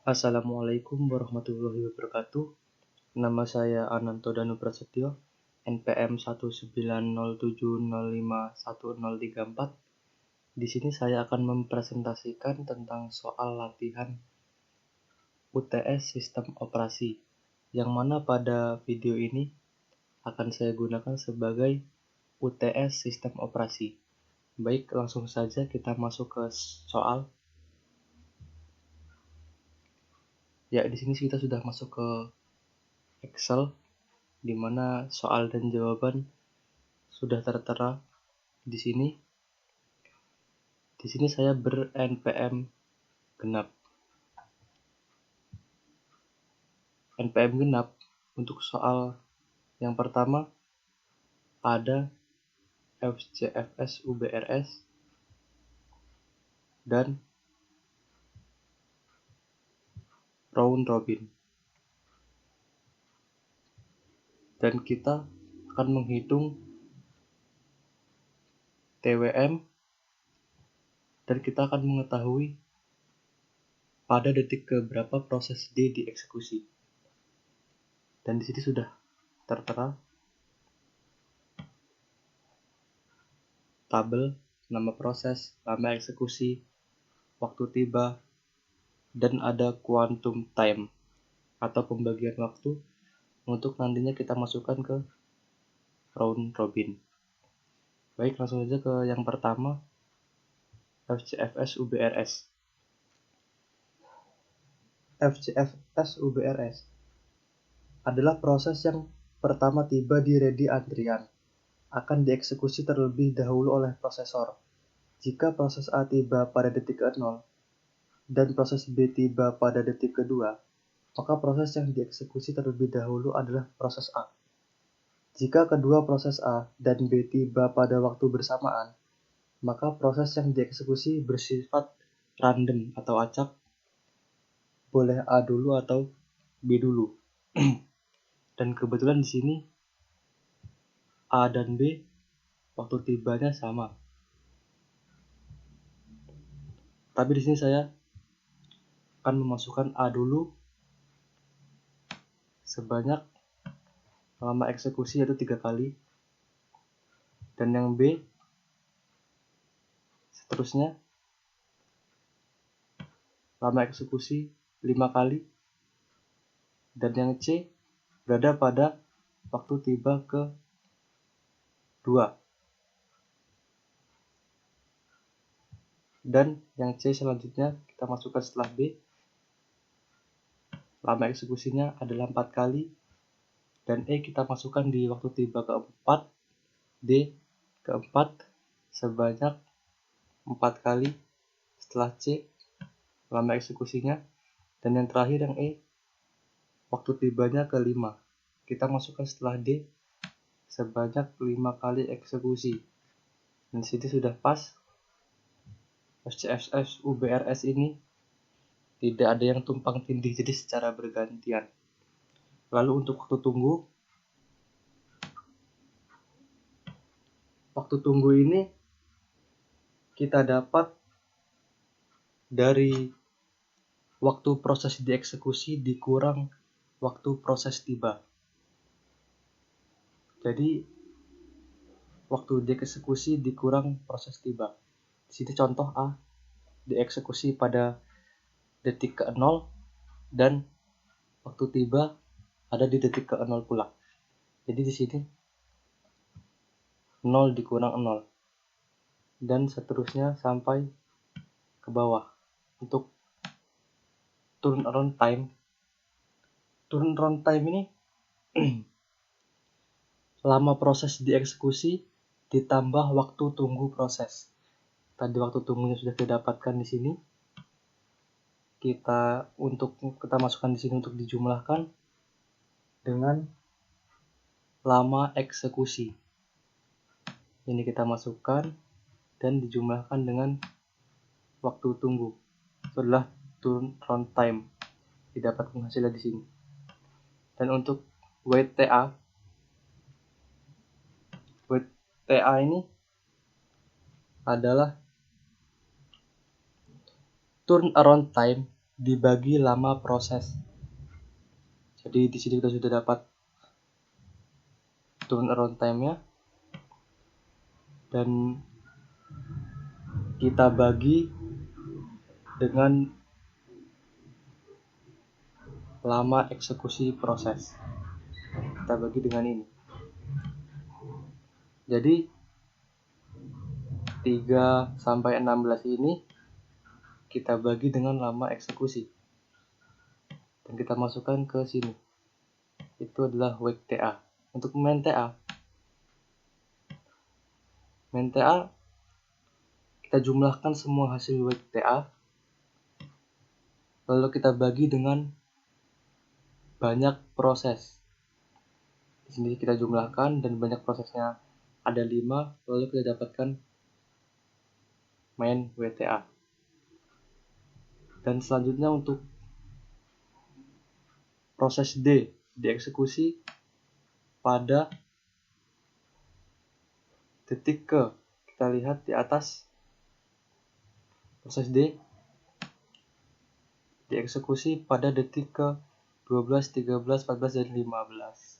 Assalamualaikum warahmatullahi wabarakatuh. Nama saya Ananto Danu Prasetyo, NPM 19070511034. Di sini saya akan mempresentasikan tentang soal latihan UTS Sistem Operasi, yang mana pada video ini akan saya gunakan sebagai UTS Sistem Operasi. Baik, langsung saja kita masuk ke soal. Ya, di sini kita sudah masuk ke Excel, di mana soal dan jawaban sudah tertera di sini. Di sini saya ber-NPM genap. NPM genap untuk soal yang pertama ada FCFS UBRS dan round robin. Dan kita akan menghitung TWM dan kita akan mengetahui pada detik keberapa proses D dieksekusi. Dan di sini sudah tertera tabel nama proses, lama eksekusi, waktu tiba, dan ada quantum time atau pembagian waktu untuk nantinya kita masukkan ke round robin. Baik, langsung saja ke yang pertama, FCFS UBRS. FCFS UBRS adalah proses yang pertama tiba di ready antrian, akan dieksekusi terlebih dahulu oleh prosesor. Jika proses A tiba pada detik ke-0 dan proses B tiba pada detik kedua, maka proses yang dieksekusi terlebih dahulu adalah proses A. Jika kedua proses A dan B tiba pada waktu bersamaan, maka proses yang dieksekusi bersifat random atau acak, boleh A dulu atau B dulu. Dan kebetulan di sini A dan B waktu tibanya sama. Tapi di sini saya akan memasukkan A dulu sebanyak lama eksekusi yaitu 3 kali, dan yang B seterusnya lama eksekusi 5 kali, dan yang C berada pada waktu tiba ke 2, dan yang C selanjutnya kita masukkan setelah B, lama eksekusinya adalah 4 kali, dan E kita masukkan di waktu tiba ke-4, D ke-4 sebanyak 4 kali setelah C, lama eksekusinya, dan yang terakhir yang E waktu tibanya ke-5 kita masukkan setelah D sebanyak 5 kali eksekusi. Dan di sini sudah pas. FCFS UBRS ini tidak ada yang tumpang tindih, jadi secara bergantian. Lalu untuk waktu tunggu ini kita dapat dari waktu proses dieksekusi dikurang waktu proses tiba. Jadi waktu dieksekusi dikurang proses tiba. Di sini contoh A dieksekusi pada detik ke-0 dan waktu tiba ada di detik ke-0 pula. Jadi di sini 0 dikurang 0 dan seterusnya sampai ke bawah. Untuk turnaround time ini lama proses dieksekusi ditambah waktu tunggu proses. Tadi waktu tunggunya sudah didapatkan di sini. Kita masukkan di sini untuk dijumlahkan dengan lama eksekusi. Ini kita masukkan dan dijumlahkan dengan waktu tunggu. Itu adalah turnaround time. didapat hasilnya di sini. Dan untuk WTA ini adalah turnaround time dibagi lama proses. Jadi di sini kita sudah dapat turnaround time-nya, dan kita bagi dengan lama eksekusi proses. Kita bagi dengan ini. Jadi 3 sampai 16 ini kita bagi dengan lama eksekusi. Dan kita masukkan ke sini. Itu adalah wake TA. Untuk main TA kita jumlahkan semua hasil wake TA, lalu kita bagi dengan banyak proses. Di sini kita jumlahkan dan banyak prosesnya ada 5, lalu kita dapatkan main WTA. Dan selanjutnya untuk proses D dieksekusi pada detik ke, kita lihat di atas, proses D dieksekusi pada detik ke 12, 13, 14, dan 15.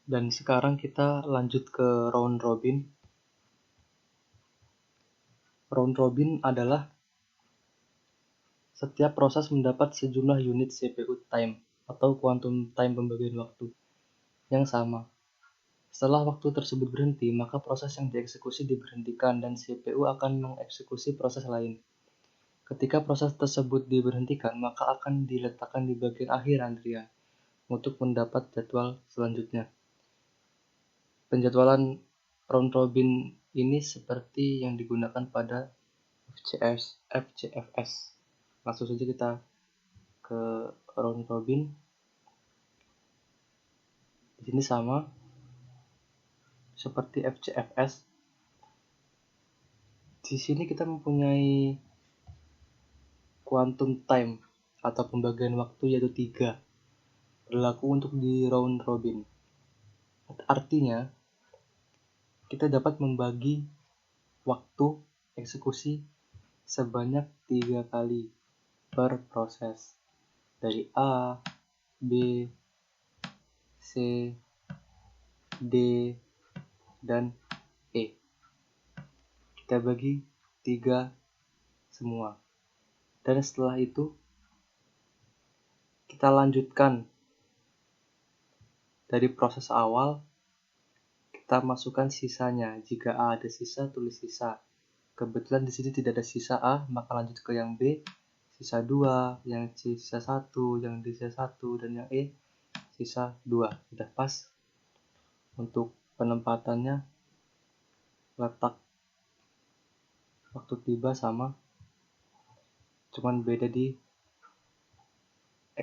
Dan sekarang kita lanjut ke round robin. Round robin adalah setiap proses mendapat sejumlah unit CPU time atau quantum time pembagian waktu yang sama. Setelah waktu tersebut berhenti, maka proses yang dieksekusi diberhentikan dan CPU akan mengeksekusi proses lain. Ketika proses tersebut diberhentikan, maka akan diletakkan di bagian akhir antrian untuk mendapat jadwal selanjutnya. Penjadwalan round robin ini seperti yang digunakan pada FCFS. Langsung saja kita ke round robin. Di sini sama seperti FCFS. Di sini kita mempunyai quantum time atau pembagian waktu yaitu 3, berlaku untuk di round robin. Artinya kita dapat membagi waktu eksekusi sebanyak 3 kali per proses, dari A, B, C, D, dan E. Kita bagi 3 semua. Dan setelah itu kita lanjutkan dari proses awal, kita masukkan sisanya. Jika A ada sisa, tulis sisa. Kebetulan di sini tidak ada sisa A, maka lanjut ke yang B, sisa 2, yang C sisa 1, yang D sisa 1, dan yang E sisa 2. Sudah pas. Untuk penempatannya, letak waktu tiba sama, cuman beda di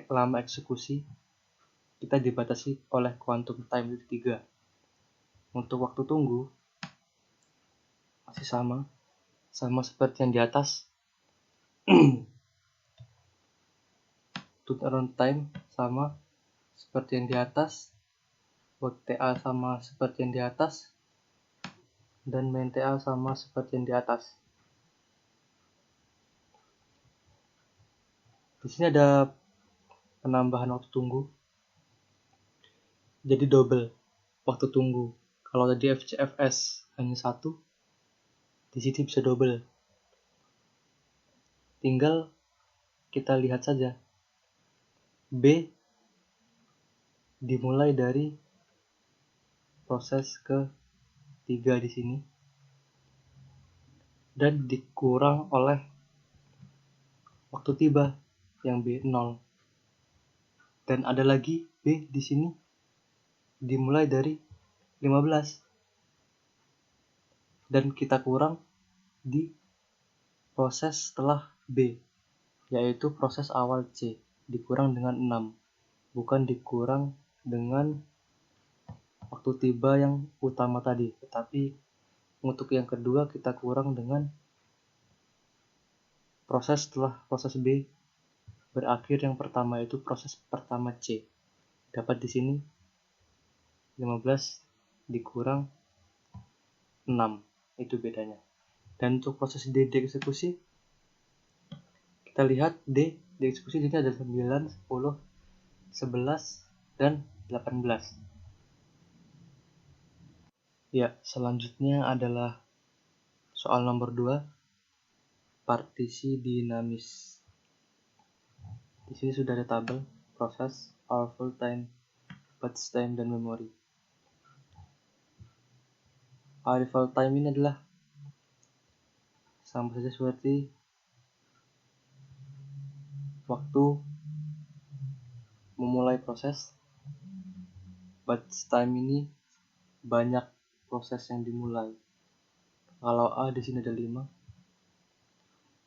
lama eksekusi. Kita dibatasi oleh quantum time itu 3. Untuk waktu tunggu masih sama seperti yang di atas. Turnaround time sama seperti yang di atas, wake TA sama seperti yang di atas, dan main TA sama seperti yang di atas. Di sini ada penambahan waktu tunggu, jadi double waktu tunggu. Kalau tadi FCFS hanya 1, di sini bisa double. Tinggal kita lihat saja. B dimulai dari proses ke-3 di sini dan dikurang oleh waktu tiba yang B0. Dan ada lagi B di sini dimulai dari 15 dan kita kurang di proses setelah B, yaitu proses awal C, dikurang dengan 6, bukan dikurang dengan waktu tiba yang utama tadi, tetapi untuk yang kedua kita kurang dengan proses setelah proses B berakhir. Yang pertama itu proses pertama C. Dapat di sini 15 dikurang 6, itu bedanya. Dan untuk proses D dieksekusi, kita lihat D dieksekusi di sini ada 9, 10, 11, dan 18. Ya, selanjutnya adalah soal nomor 2, partisi dinamis. Di sini sudah ada tabel proses, arrival time, batch time, dan memori. Arrival time ini adalah sama saja seperti waktu memulai proses. Batch time ini banyak proses yang dimulai. Kalau A di sini ada 5,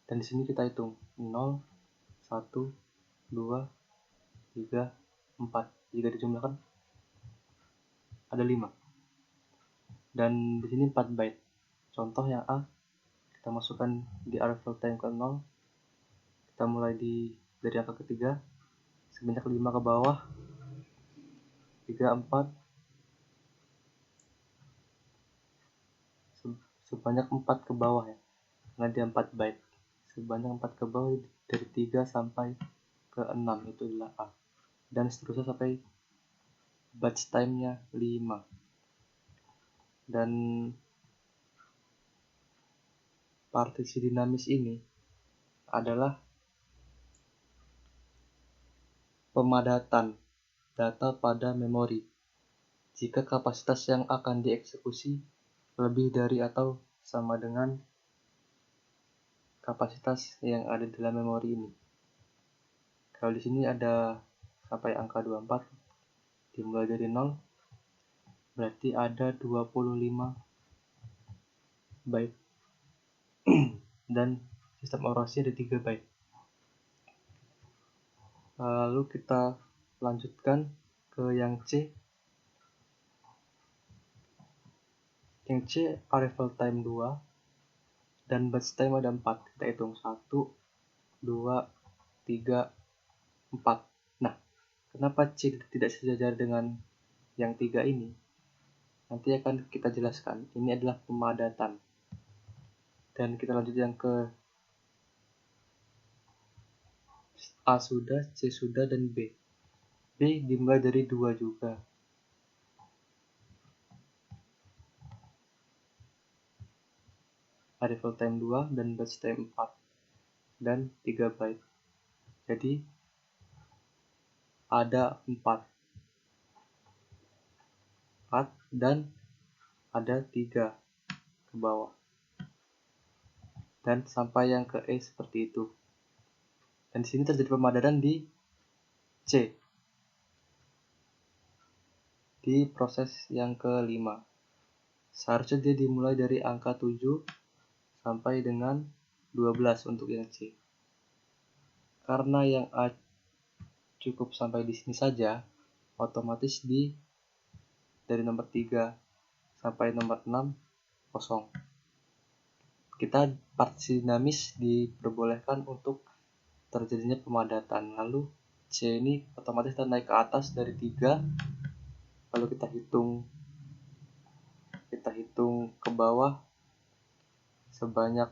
dan di sini kita hitung 0, 1, 2, 3, 4. Jika dijumlahkan ada 5. Dan di sini 4 byte. Contoh yang A, kita masukkan di arrival time ke 0. Kita mulai dari angka ketiga, sebanyak 5 ke bawah, 3, 4, sebanyak 4 ke bawah ya, karena dia 4 byte. Sebanyak 4 ke bawah dari 3 sampai ke 6, itu adalah A. Dan seterusnya sampai batch time-nya 5. Dan partisi dinamis ini adalah pemadatan data pada memori jika kapasitas yang akan dieksekusi lebih dari atau sama dengan kapasitas yang ada dalam memori ini. Kalau di sini ada sampai angka 24, dimulai dari 0, berarti ada 25 byte dan sistem operasi ada 3 byte. Lalu kita lanjutkan ke yang C. Yang C arrival time 2 dan batch time ada 4. Kita hitung 1, 2, 3, 4. Nah, kenapa C tidak sejajar dengan yang 3 ini? Nanti akan kita jelaskan. Ini adalah pemadatan. Dan kita lanjut yang ke A sudah, C sudah, dan B. B dimulai dari 2 juga. Arrival time 2 dan batch time 4 dan 3 byte. Jadi ada 4 dan ada 3 ke bawah. Dan sampai yang ke E seperti itu. Dan di sini terjadi pemadatan di C. Di proses yang kelima. Seharusnya dia dimulai dari angka 7 sampai dengan 12 untuk yang C. Karena yang A cukup sampai di sini saja, otomatis dari nomor 3 sampai nomor 6 kosong. Kita partisi dinamis diperbolehkan untuk terjadinya pemadatan. Lalu C ini otomatis kita naik ke atas dari 3, lalu kita hitung ke bawah sebanyak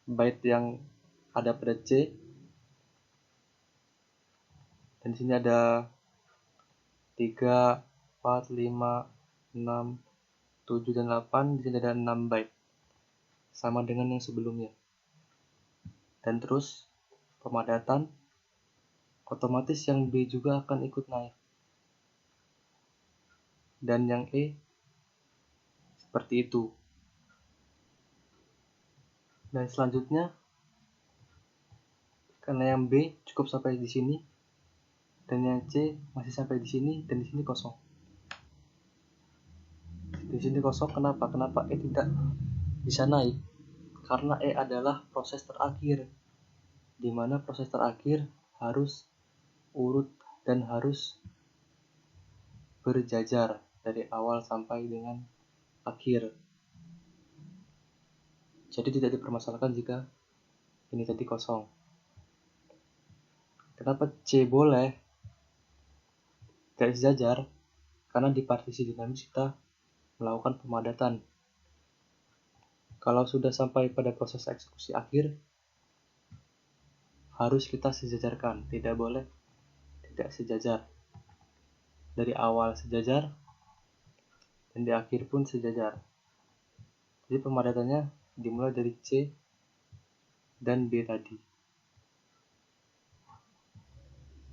byte yang ada pada C. Dan di sini ada 3, 4, 5, 6, 7, dan 8. Di sini ada 6 byte. Sama dengan yang sebelumnya. Dan terus pemadatan, otomatis yang B juga akan ikut naik. Dan yang E seperti itu. Dan selanjutnya, karena yang B cukup sampai di sini, dan yang C masih sampai di sini, dan di sini kosong. Di sini kosong, kenapa? Kenapa E tidak bisa naik? Karena E adalah proses terakhir, di mana proses terakhir harus urut dan harus berjajar dari awal sampai dengan akhir. Jadi tidak dipermasalahkan jika ini tadi kosong. Kenapa C boleh garis sejajar? Karena di partisi dinamis kita melakukan pemadatan. Kalau sudah sampai pada proses eksekusi akhir, harus kita sejajarkan, tidak boleh tidak sejajar. Dari awal sejajar dan di akhir pun sejajar. Jadi pemadatannya dimulai dari C dan B tadi.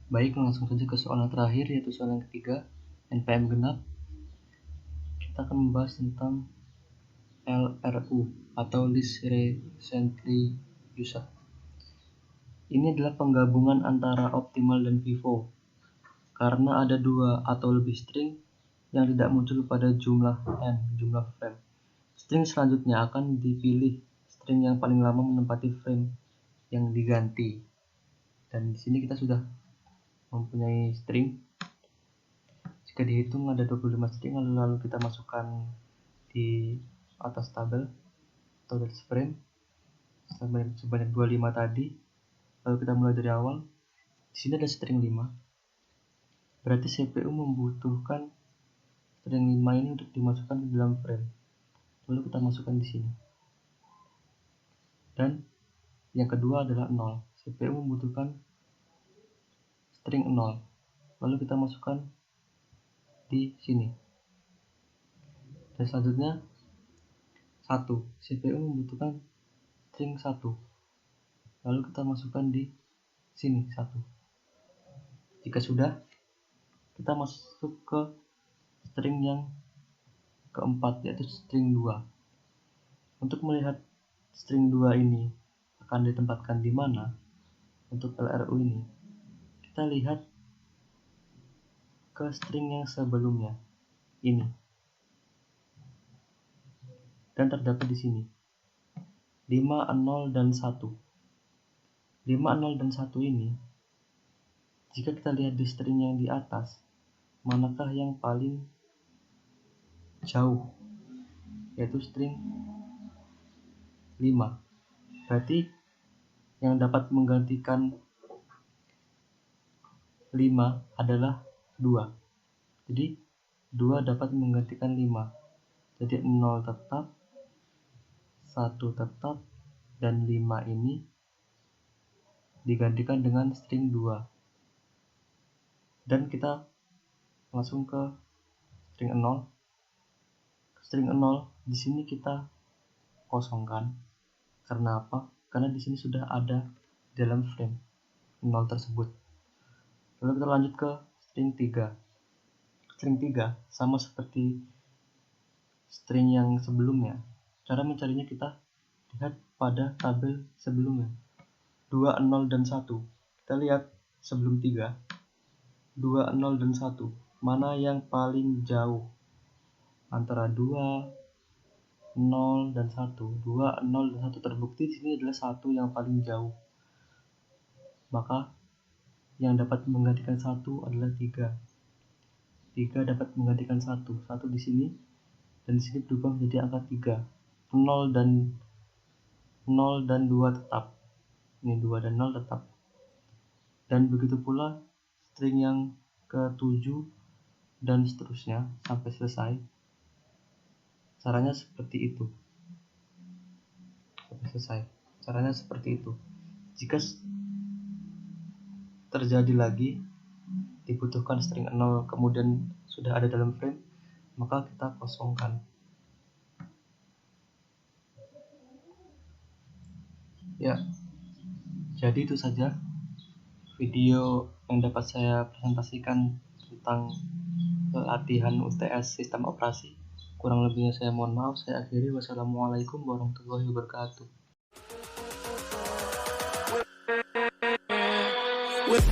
Baik, langsung saja ke soal yang terakhir, yaitu soal yang ketiga, NPM genap. Kita akan membahas tentang LRU atau List Recently Used. Ini adalah penggabungan antara optimal dan vivo, karena ada dua atau lebih string yang tidak muncul pada jumlah n, jumlah frame. String selanjutnya akan dipilih string yang paling lama menempati frame yang diganti. Dan di sini kita sudah mempunyai string. Jika dihitung ada 25 string, lalu kita masukkan di atas tabel atau garis frame sebanyak 25 tadi. Lalu kita mulai dari awal. Di sini ada string 5. Berarti CPU membutuhkan string 5 ini untuk dimasukkan ke dalam frame. Lalu kita masukkan di sini. Dan yang kedua adalah 0. CPU membutuhkan string 0. Lalu kita masukkan di sini. Dan selanjutnya 1. CPU membutuhkan string 1. Lalu kita masukkan di sini 1. Jika sudah, kita masuk ke string yang keempat, yaitu string 2. Untuk melihat string 2 ini akan ditempatkan di mana untuk LRU ini, kita lihat ke string yang sebelumnya ini dan terdapat di sini 5, 0, dan 1. 5, 0, dan 1 ini, jika kita lihat di string yang di atas, manakah yang paling jauh, yaitu string 5. Berarti yang dapat menggantikan 5 adalah 2. Jadi 2 dapat menggantikan 5. Jadi 0 tetap, 1 tetap, dan 5 ini digantikan dengan string 2. Dan kita langsung ke string 0. String 0 di sini kita kosongkan. Karena apa? Karena di sini sudah ada dalam frame 0 tersebut. Lalu kita lanjut ke string 3. String 3 sama seperti string yang sebelumnya. Cara mencarinya kita lihat pada tabel sebelumnya. 2, 0, dan 1. Kita lihat sebelum 3. 2, 0, dan 1. Mana yang paling jauh antara 2, 0, dan 1. 2, 0, dan 1 terbukti di sini adalah 1 yang paling jauh. Maka yang dapat menggantikan 1 adalah 3. 3 dapat menggantikan 1. 1 di sini, dan di sini berubah menjadi angka 3. 0 dan 2 tetap. Ini 2 dan 0 tetap. Dan begitu pula string yang ke-7 dan seterusnya sampai selesai. Caranya seperti itu. Sampai selesai. Caranya seperti itu. Jika terjadi lagi dibutuhkan string 0 kemudian sudah ada dalam frame, maka kita kosongkan. Ya, jadi itu saja video yang dapat saya presentasikan tentang latihan UTS sistem operasi. Kurang lebihnya saya mohon maaf. Saya akhiri. Wassalamualaikum warahmatullahi wabarakatuh. With